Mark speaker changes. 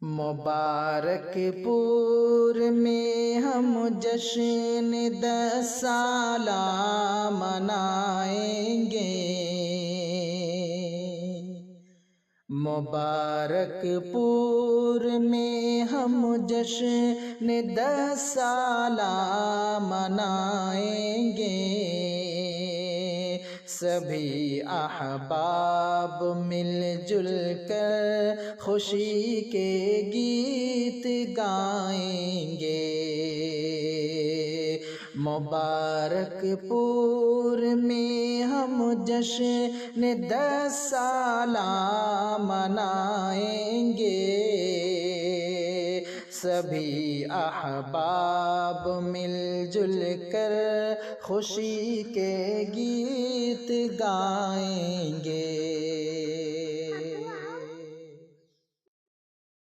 Speaker 1: مبارک پور میں ہم جشن 10 سالہ منائیں گے، مبارک پور میں ہم جشن 10 سالہ منائیں گے، سبھی احباب مل جل کر خوشی کے گیت گائیں گے، مبارک پور میں ہم جشن 10 سالہ منائیں گے، سبھی احباب مل جل کر خوشی کے گیت گائیں گے۔